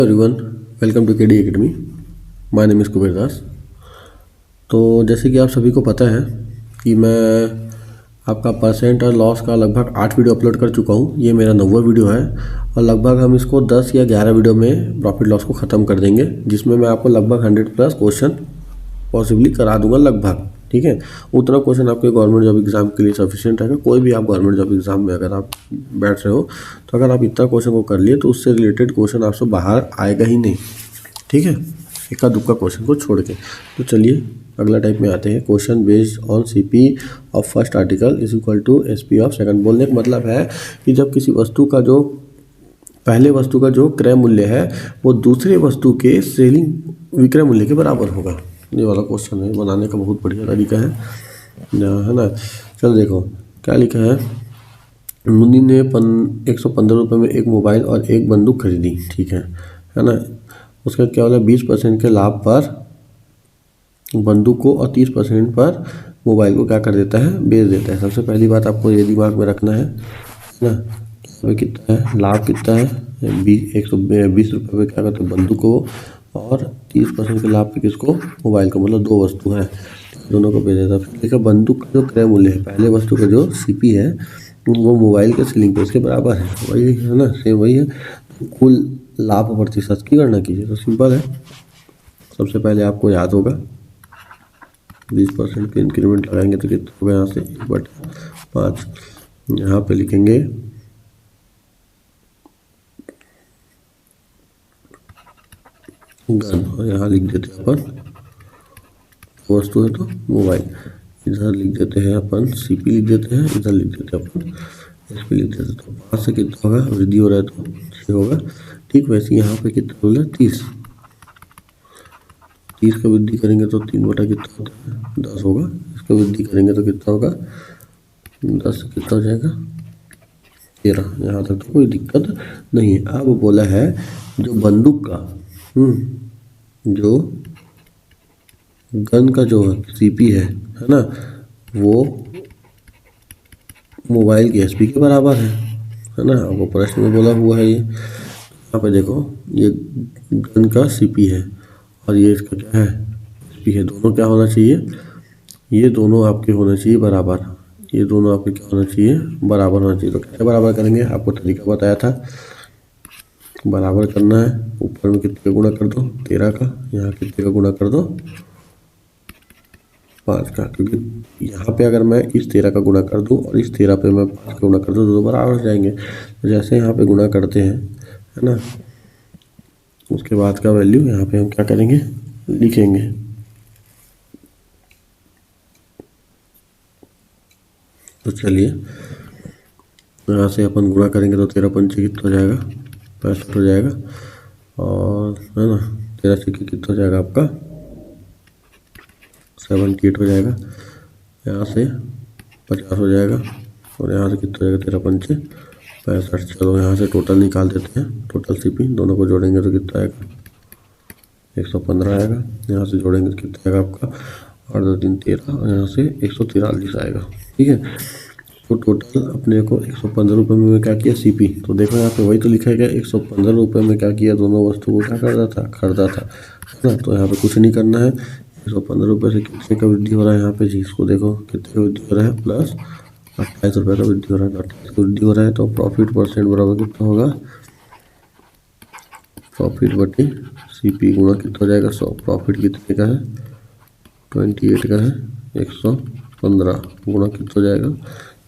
Everyone, welcome to KD academy. My name is Kuber Das. तो जैसे कि आप सभी को पता है कि मैं आपका परसेंट और लॉस का लगभग 8 वीडियो अपलोड कर चुका हूँ। ये मेरा 9वां वीडियो है और लगभग हम इसको 10 या 11 वीडियो में प्रॉफिट लॉस को ख़त्म कर देंगे, जिसमें मैं आपको लगभग 100+ क्वेश्चन पॉसिबली करा दूंगा लगभग। ठीक है, उतना क्वेश्चन आपके गवर्नमेंट जॉब एग्ज़ाम के लिए सफिशिएंट रहेगा। कोई भी आप गवर्नमेंट जॉब एग्ज़ाम में अगर आप बैठ रहे हो तो अगर आप इतना क्वेश्चन को कर लिए तो उससे रिलेटेड क्वेश्चन आपसे बाहर आएगा ही नहीं। ठीक है, इक्का दुक्का क्वेश्चन को छोड़ के। तो चलिए अगला टाइप में आते हैं। Question based on CP of first article is equal to SP of second. बोलने का मतलब है कि जब किसी वस्तु का जो पहले वस्तु का जो क्रय मूल्य है वो दूसरे वस्तु के सेलिंग विक्रय मूल्य के बराबर होगा। ये वाला क्वेश्चन है, बनाने का बहुत बढ़िया तरीका है ना। चल देखो क्या लिखा है। मुन्नी ने 115 रुपये में एक मोबाइल और एक बंदूक खरीदी। ठीक है ना। उसका क्या बोला, 20% के लाभ पर बंदूक को और 30% पर मोबाइल को क्या कर देता है, बेच देता है। सबसे पहली बात आपको ये दिमाग में रखना है ना, कितना है लाभ, कितना है 120 रुपये में क्या करते हैं बंदूक को और 30% के लाभ पे किसको, मोबाइल को। मतलब दो वस्तु है, दोनों को बेच देता है। फिर देखा बंदूक का जो क्रय मूल्य है, पहले वस्तु का जो CP है वो मोबाइल के सेलिंग प्राइस के बराबर है, वही है ना, सेम वही है। तो कुल लाभ प्रतिशत की गणना कीजिए। तो सिंपल है, सबसे पहले आपको याद होगा 20% के इंक्रीमेंट लगाएंगे तो कितना होगा, यहाँ से 1/5 यहाँ पे लिखेंगे गन और यहाँ लिख देते हैं अपन वस्तु है तो मोबाइल। इधर लिख देते हैं अपन CP लिख देते हैं, इधर लिख देते हैं अपन SP लिख देते हैं। तो 5 से कितना होगा, वृद्धि हो रहा है तो 6 होगा। ठीक वैसे यहाँ पे कितना बोला 30 का वृद्धि करेंगे तो 3 कितना होता है 10 होगा। इसका वृद्धि करेंगे तो कितना होगा 10 कितना हो जाएगा 13। यहाँ तक तो कोई दिक्कत नहीं है। अब बोला है जो बंदूक का जो गन का जो CP है ना, वो मोबाइल के SP के बराबर है ना। आपको प्रश्न में बोला हुआ है ये। यहाँ पे देखो ये गन का CP है और ये इसका क्या है SP है। दोनों क्या होना चाहिए, ये दोनों आपके होना चाहिए बराबर। ये दोनों आपके क्या होना चाहिए, बराबर होना चाहिए। तो कैसे बराबर करेंगे, आपको तरीका बताया था। बराबर करना है, ऊपर में कितने का गुणा कर दो 13 का, यहाँ कितने का गुणा कर दो 5 का। क्योंकि यहाँ पे अगर मैं इस 13 का गुणा कर दूँ और इस 13 पे मैं 5 का गुणा कर दूँ तो बराबर हो जाएंगे। तो जैसे यहाँ पे गुणा करते हैं है ना, उसके बाद का वैल्यू यहाँ पे हम क्या करेंगे, लिखेंगे। तो चलिए यहाँ से अपन गुणा करेंगे तो 13 पंचे कितना हो जाएगा 65 हो जाएगा, और है ना 13 से कितना हो जाएगा आपका 78 हो जाएगा। यहाँ से 50 हो जाएगा और यहाँ से कितना हो जाएगा 13 पंचे 65। चलो यहाँ से टोटल निकाल देते हैं। टोटल CP दोनों को जोड़ेंगे तो कितना आएगा 115 आएगा। यहाँ से जोड़ेंगे तो कितना आएगा आपका 8 2 3 13 और यहाँ से 143 आएगा। ठीक है, तो टोटल अपने को 115 रुपये में क्या किया CP। तो देखो यहाँ पे वही तो लिखा है क्या, 115 रुपये में क्या किया, दोनों वस्तु को क्या खरीदा था है ना। तो यहाँ पे कुछ नहीं करना है। 115 रुपये से कितने का वृद्धि हो रहा है यहाँ पे जी, इसको देखो कितने का वृद्धि हो रहा है, प्लस 28 रुपये का वृद्धि हो रहा है। 28 का वृद्धि हो रहा है तो प्रॉफिट परसेंट बराबर कितना होगा, प्रॉफिट बटे CP गुणा कितना हो जाएगा 100। प्रॉफिट कितने का है 28 का है, 115 गुणा कितना हो जाएगा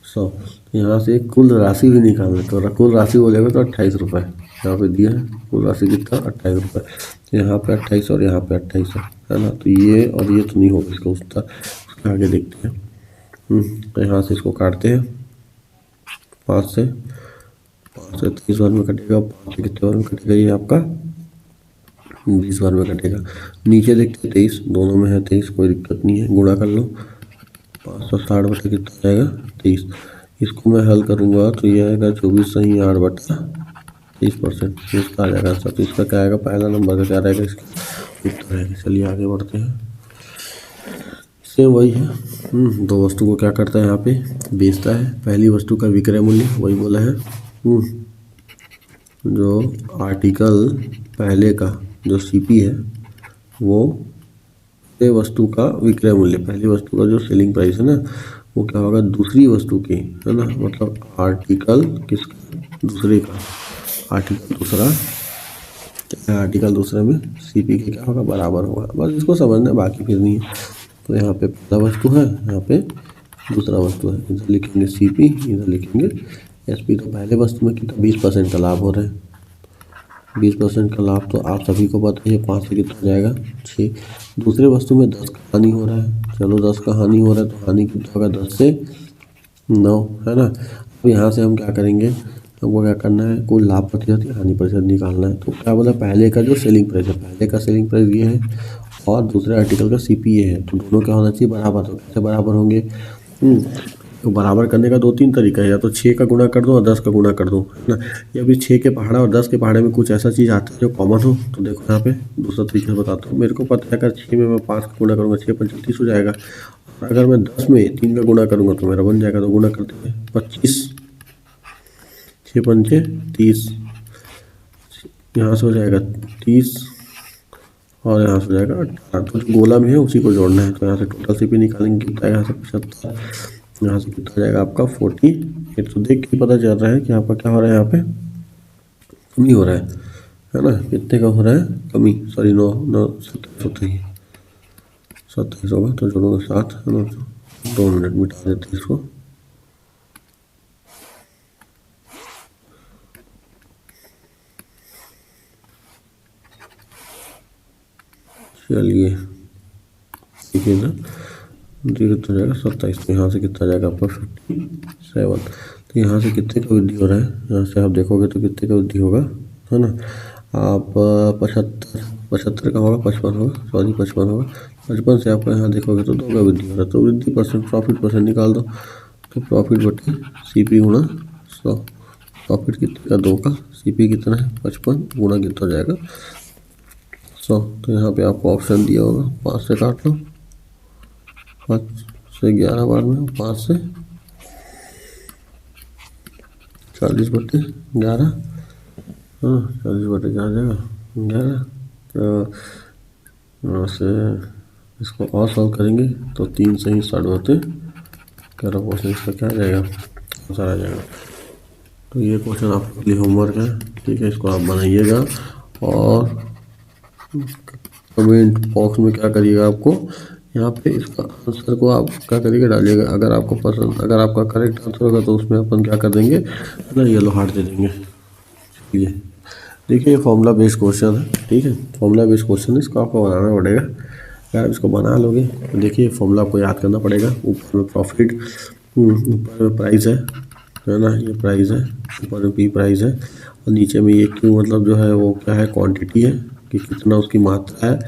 100। यहाँ से कुल राशि भी निकालना है। तो कुल राशि बोलेगा तो 28 रुपये यहाँ पे दिया है। कुल राशि कितना 28 रुपये। यहाँ पे 28 और यहाँ पे 28 है ना। तो ये और ये तो नहीं होगा, इसका उसका आगे देखते हैं। तो यहाँ से इसको काटते हैं 5 से 30 बार में कटेगा, 5 से कितने बार में कटेगा, ये आपका 20 बार में कटेगा। नीचे देखते हैं 23, दोनों में है 23, कोई दिक्कत नहीं है, गुणा कर लो 560 बटा कितना आएगा 23। इसको मैं हल करूँगा तो ये आएगा 24 सही 8 बटा 30%। इसका आ जाएगा सब। इसका क्या आएगा, पहला नंबर का क्या रहेगा, इसका उत्तर रहेगा। चलिए आगे बढ़ते हैं। सेम वही है। दो वस्तु को क्या करता है यहाँ पे, बेचता है। पहली वस्तु का विक्रय मूल्य वही बोला है, जो आर्टिकल पहले का जो सीपी है वो पहले वस्तु का विक्रय मूल्य, पहली वस्तु का जो सेलिंग प्राइस है ना वो क्या होगा दूसरी वस्तु की, है ना, मतलब आर्टिकल किसका, दूसरे का, आर्टिकल दूसरा, क्या आर्टिकल दूसरे में सीपी के क्या होगा बराबर होगा। बस इसको समझना है, बाकी फिर नहीं है। तो यहाँ पे पहला वस्तु है, यहाँ पे दूसरा वस्तु है, इधर लिखेंगे सीपी, इधर लिखेंगे एसपी। तो पहले वस्तु में कितना 20% का लाभ हो रहा है, 20% का लाभ तो आप सभी को पता है, 5 से कितना हो जाएगा 6। दूसरे वस्तु में 10 का हानि हो रहा है, चलो 10 का हानि हो रहा है तो हानि कितना होगा 10 से 9, है ना। अब यहाँ से हम क्या करेंगे, हमको क्या करना है, कोई लाभ प्रतिशत या हानि प्रतिशत निकालना है। तो क्या बोला, पहले का जो सेलिंग प्राइस है, पहले का सेलिंग प्राइस ये है और दूसरे आर्टिकल का सीपी ये है, तो दोनों क्या होना चाहिए बराबर। तो कैसे बराबर होंगे, तो बराबर करने का 2-3 तरीका है, या तो 6 का गुणा कर दो और 10 का गुणा कर दो, है ना, या फिर 6 के पहाड़ा और 10 के पहाड़े में कुछ ऐसा चीज़ आता है जो कॉमन हो। तो देखो यहाँ पे दूसरा तरीका बताता हूँ। मेरे को पता है अगर 6 में मैं 5 का गुणा करूँगा 6 5 30 हो जाएगा, और अगर मैं 10 में 3 का गुणा करूँगा तो मेरा बन जाएगा। तो गुणा करते हैं 25, 6 पंचे 30, यहाँ से हो जाएगा 30 और यहाँ से हो जाएगा 18। तो जो गोला में है उसी को जोड़ना है। तो यहाँ से टोटल सीपी निकालेंगे कितना आएगा, यहाँ से 75, यहाँ से कितना हो जाएगा आपका 48। तो देख के पता चल रहा है कि आपका क्या हो रहा है, यहाँ पे कमी हो रहा है ना। कितने का हो रहा है कमी, सॉरी 9 9 27 होगा। तो जोड़ोगे 7, है ना। 2 मिनट मिटा देते हैं इसको। चलिए देखिए ना, कितना जाएगा 27, यहाँ से कितना जाएगा आपका 57। तो यहाँ से कितने का वृद्धि हो रहा है, यहाँ से आप देखोगे तो कितने का वृद्धि होगा, है ना। आप 75 का होगा, 55 होगा, सॉरी 55 होगा। 55 से आपका यहाँ देखोगे तो 2 का वृद्धि हो रहा है। तो वृद्धि परसेंट, प्रॉफिट परसेंट निकाल दो। तो प्रॉफिट बटे सीपी गुणा 100, प्रॉफिट कितने का 2 का, सीपी कितना है 55, गुणा कितना हो जाएगा 100। तो यहाँ पे आपको ऑप्शन दिया होगा 5 से काट लो, 5 से 11 बार में, 5 से 40 बटे 11, हाँ 40 बटे क्या आ जाएगा 11। तो यहाँ से इसको और सॉल्व करेंगे तो 3 से ही 60 बटे 11% इसका क्या आ जाएगा, आंसर आ जाएगा। तो ये क्वेश्चन आपके लिए होमवर्क है, ठीक है। इसको आप बनाइएगा और कमेंट बॉक्स में क्या करिएगा, आपको यहाँ पे इसका आंसर को आप क्या करिएगा डालिएगा। अगर आपको पसंद, अगर आपका करेक्ट आंसर होगा तो उसमें अपन क्या कर देंगे ना, येलो हार्ट दे देंगे। चलिए देखिए, ये फॉर्मूला बेस्ड क्वेश्चन है, ठीक है। फॉर्मूला बेस्ड क्वेश्चन है, इसको आपको बनाना पड़ेगा। अगर आप इसको बना लोगे तो देखिए फॉर्मूला आपको याद करना पड़ेगा। ऊपर में प्रॉफिट, ऊपर में प्राइस है ना, ये प्राइस है, ऊपर में पी प्राइस है, और नीचे में ये क्यू मतलब जो है वो क्या है, क्वांटिटी है कि कितना उसकी मात्रा है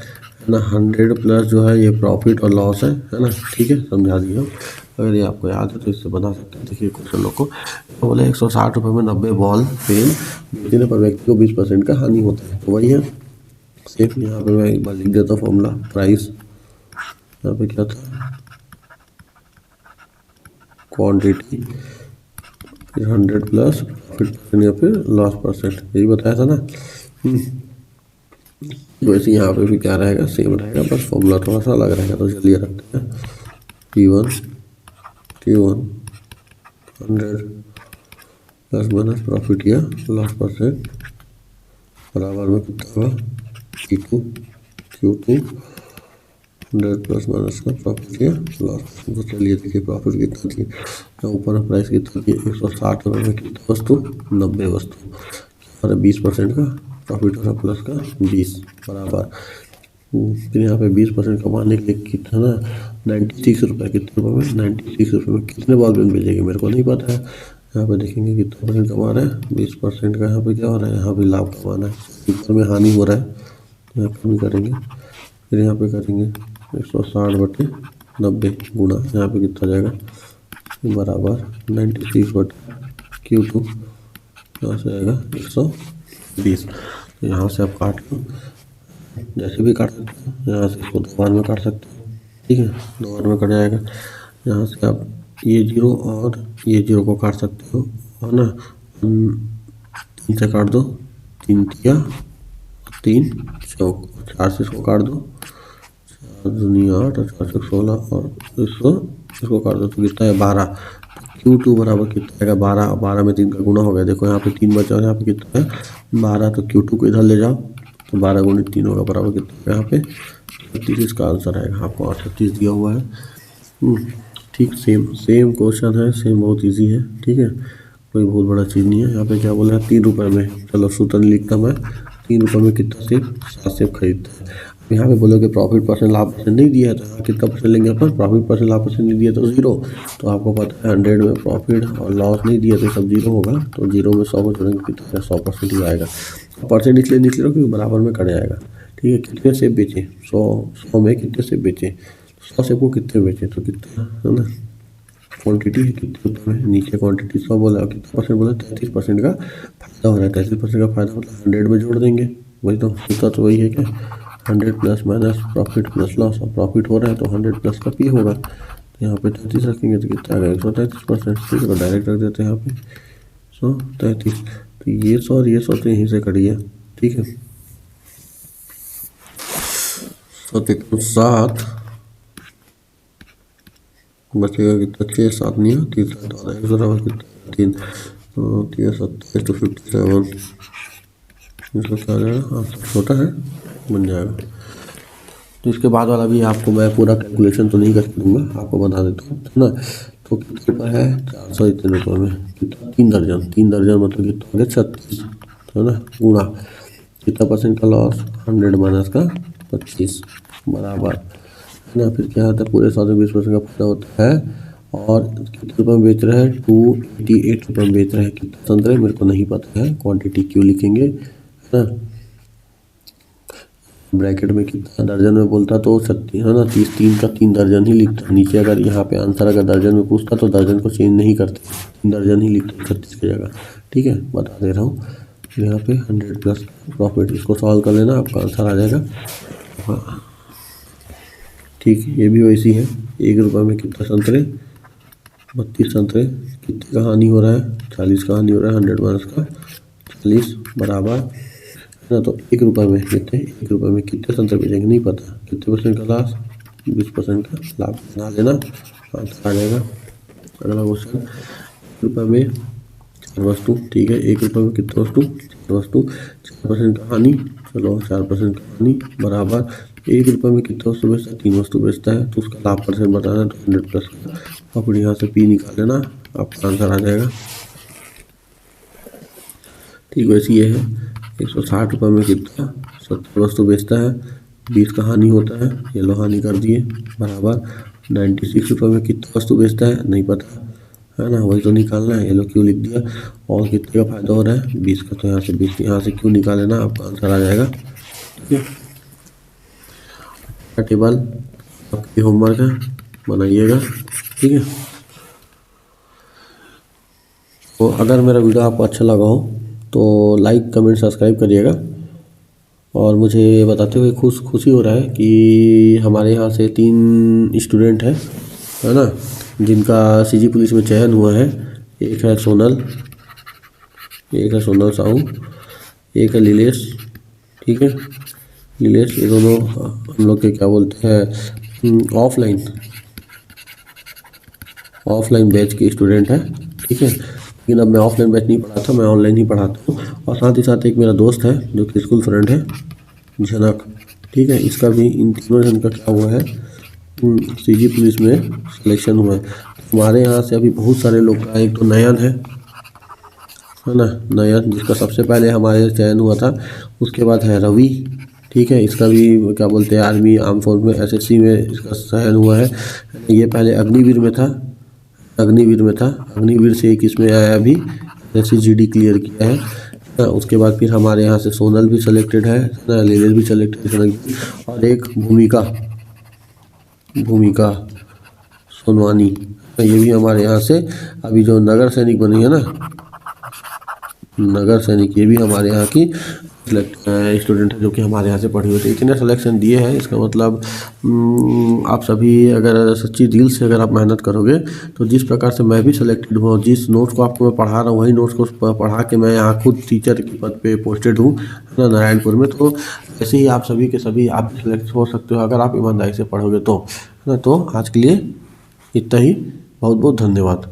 ना। 100 प्लस जो है ये प्रॉफिट और लॉस है ना, ठीक है, समझा दिया। अगर ये आपको याद है तो इससे बना सकते हैं। देखिए क्वेश्चन लोग को तो बोले 160 रुपये में 90 बॉल पेन बेचने पर व्यक्ति को 20% का हानि होता है। तो वही है सेम। यहाँ पे मैं एक बार लिख देता हूँ फॉर्मूला। प्राइस यहाँ पे क्या था, क्वांटिटी, फिर 100 प्लस प्रॉफिट या फिर लॉस परसेंट, यही बताया था ना। वैसे यहाँ पे भी क्या रहेगा, सेम रहेगा, बस फॉर्मूला थोड़ा सा अलग रहेगा। तो चलिए रखते हैं P1 Q1 100 plus minus profit या लॉस परसेंट बराबर में कितना होगा P2 Q2 100 प्लस माइनस का प्रॉफिट या लॉस। तो चलिए देखिए प्रॉफिट कितना थी, ऊपर में प्राइस कितना थी 160 रुपये में कितना वस्तु, 90 वस्तु, और 20% का प्रॉफिट हो रहा प्लस का 20 बराबर। फिर यहाँ पे 20% कमाने के लिए कितना ना 96 रुपये, कितने रुपये में 96 रुपये में कितने बॉल पेन भेजेंगे मेरे को नहीं पता है। यहाँ पे देखेंगे कितना परसेंट कमा रहा है, 20% का। यहाँ पे क्या हो रहा है, यहाँ पे लाभ कमाना है, ऊपर में हानि हो रहा है, यहाँ पर भी करेंगे। फिर यहाँ पे करेंगे 160 बटे 90 गुणा, यहाँ पे कितना जाएगा बराबर 96 बटे Q2, यहाँ से आएगा 120। तो यहाँ से आप काट लो, जैसे भी काट सकते हो, यहाँ से इसको 2 बार में काट सकते हो, ठीक है, 2 बार में कट जाएगा। यहाँ से आप ये 0 और ये 0 को काट सकते हो, है ना। 3 से काट दो, 3 तिया 3 चौक 4 से इसको काट दो, 4 दूनी 8 और 4 से 16 और इसको काट दो तो कितना है 12। Q2 बराबर कितना आएगा 12, 12 में 3 का गुना हो गया। देखो यहाँ पे 3 बचा और यहाँ पे कितना है 12, तो Q2 को इधर ले जाओ तो 12 गुणित 3 होगा बराबर कितना यहाँ पे 36। इसका आंसर आएगा आपको 38 दिया हुआ है। ठीक, सेम क्वेश्चन है, सेम बहुत इजी है। ठीक है, कोई बहुत बड़ा चीज़ नहीं है। यहाँ पे क्या बोला है 3 रुपये में, चलो सूत्र नहीं लिखता मैं, 3 रुपये में कितना सेब 7 सेब खरीदता है। अब यहाँ पे बोलोगे प्रॉफिट परसेंट लाभ परसेंट नहीं दिया है तो यहाँ कितना परसेंट लेंगे अपन, प्रॉफिट परसेंट लाभ परसेंट नहीं दिया तो 0। तो आपको पता है 100 में प्रॉफिट और लॉस नहीं दिया तो सब 0 होगा, तो 0 में 100 को जोड़ेंगे कितना 100% ही आएगा। परसेंट इसलिए निकले रहो क्योंकि बराबर में कट जाएगा। ठीक है, कितने सेब बेचे 100 में कितने सेब बेचे, 100 सेब को कितने बेचे तो कितना है ना, क्वांटिटी है कितने रुपये में, नीचे क्वांटिटी 100 बोला, कितना परसेंट बोला 33% का फायदा हो रहा है। 33% का फायदा मतलब 100 में जोड़ देंगे, वही तो सूत्र तो वही है क्या, 100 plus minus profit plus loss. और प्रॉफिट हो रहा है तो 100 प्लस का पी होगा, तो यहाँ पे 33 रखेंगे तो कितना आएगा 133%। ठीक है, तो डायरेक्ट रख देते हैं यहाँ पे 133, तो ये 100 और ये 100 तो यहीं से कट गया। ठीक है, 7 बचेगा कितना 6 7 नहीं है 3 7 और 1 बराबर कितना 3, तो 3 27 तो 57। इसको क्या आ जाएगा, छोटा है बन जाएगा। तो इसके बाद वाला भी आपको मैं पूरा कैलकुलेशन तो नहीं करके दूंगा, आपको बता देता हूँ है ना। तो कितने रुपये है 400 इतने रुपये में कितना 3 दर्जन, 3 दर्जन मतलब कितना हो गया 36 है ना, गुणा कितना परसेंट का लॉस 100 माइनस का 25 बराबर है ना। फिर क्या होता है पूरे 100 में 20% का फायदा होता है। और कितने रुपये में बेच रहे हैं 288 रुपये में बेच रहे हैं। कितना संतरे मेरे को नहीं पता है, क्वांटिटी क्यों लिखेंगे है ना, ब्रैकेट में कितना दर्जन में बोलता तो 36 है ना, 3 का 3 दर्जन ही लिखता। नीचे अगर यहाँ पे आंसर अगर दर्जन में पूछता तो दर्जन को चेंज नहीं करते, 3 दर्जन ही लिखते 36 की जगह। ठीक है, बता दे रहा हूँ। यहाँ पे 100 प्लस प्रॉफिट, इसको सॉल्व कर लेना आपका आंसर आ जाएगा। हाँ ठीक, ये भी वैसी है। 1 रुपये में कितना संतरे 32 संतरे, कितने का हानि हो रहा है 40 का हानि हो रहा है, 100 माइनस का 40 बराबर है ना। तो 1 रुपये में कितने, 1 रुपये में कितने संतरे बेचेंगे नहीं पता, कितने परसेंट का लॉस 20% का लाभ बना लेना, आंसर आ जाएगा। अगला क्वेश्चन 1 रुपये में 4 वस्तु। ठीक है, 1 रुपये में कितने वस्तु 4 वस्तु, 4% का हानि, चलो 4% का हानि बराबर 1 रुपये में कितने वस्तु बेचता है 3 वस्तु बेचता है, तो उसका लाभ परसेंट बताना है तो 100 प्लस का। और यहाँ से पी निकाल लेना, आपका आंसर आ जाएगा। ठीक, वैसे ये है 160 रुपये में कितना 70 वस्तु बेचता है, 20 का हानि होता है, ये लो हानि कर दिए बराबर 96 रुपये में कितना वस्तु बेचता है नहीं पता है ना, वही तो निकालना है, ये लो क्यों लिख दिया। और कितने का फायदा हो रहा है 20 का, तो यहाँ से 20 यहाँ से क्यों निकाल लेना, आपका आंसर आ जाएगा। ठीक है, टेबल आपकी होमवर्क है, बनाइएगा। ठीक है, तो अगर मेरा वीडियो आपको अच्छा लगा हो तो लाइक कमेंट सब्सक्राइब करिएगा। और मुझे बताते हुए खुशी हो रहा है कि हमारे यहाँ से 3 स्टूडेंट हैं है ना, जिनका सीजी पुलिस में चयन हुआ है। एक है सोनल, एक है सोनल साहू, एक है लीलेश। ठीक है, लीलेश, ये दोनों हम लोग के क्या बोलते हैं ऑफलाइन बैच के स्टूडेंट हैं। ठीक है, लेकिन अब मैं ऑफलाइन बैच नहीं पढ़ाता, मैं ऑनलाइन ही पढ़ाता हूँ। और साथ ही साथ एक मेरा दोस्त है जो कि स्कूल फ्रेंड है झनक। ठीक है, इसका भी इन तीनों जन का क्या हुआ है सीजी पुलिस में सिलेक्शन हुआ है। हमारे यहाँ से अभी बहुत सारे लोग का, एक तो नयन है ना, नयन जिसका सबसे पहले हमारे चयन हुआ था, उसके बाद है रवि। ठीक है, इसका भी क्या बोलते हैं आर्मी आर्म फोर्स में एसएससी में इसका चयन हुआ है। ये पहले अग्निवीर में था, अग्निवीर से एक इसमें आया, अभी एसएससी जीडी क्लियर किया है ना। उसके बाद फिर हमारे यहाँ से सोनल भी सिलेक्टेड है ना, लीलेश भी सिलेक्टेड है, और एक भूमिका सोनवानी, ये भी हमारे यहाँ से अभी जो नगर सैनिक बनी है ना, नगर सैनिक, ये भी हमारे यहाँ की स्टूडेंट है जो कि हमारे यहाँ से पढ़े हुए थे, इतने सिलेक्शन दिए हैं। इसका मतलब आप सभी अगर सच्ची दिल से अगर आप मेहनत करोगे तो जिस प्रकार से मैं भी सिलेक्टेड हुआ, जिस नोट्स को आपको मैं पढ़ा रहा हूँ वही नोट्स को पढ़ा के मैं यहाँ खुद टीचर के पद पे पोस्टेड हूँ, है ना, नारायणपुर में। तो ऐसे ही आप सभी के सभी आप सिलेक्ट हो सकते हो अगर आप ईमानदारी से पढ़ोगे तो, है ना। तो आज के लिए इतना ही, बहुत बहुत धन्यवाद।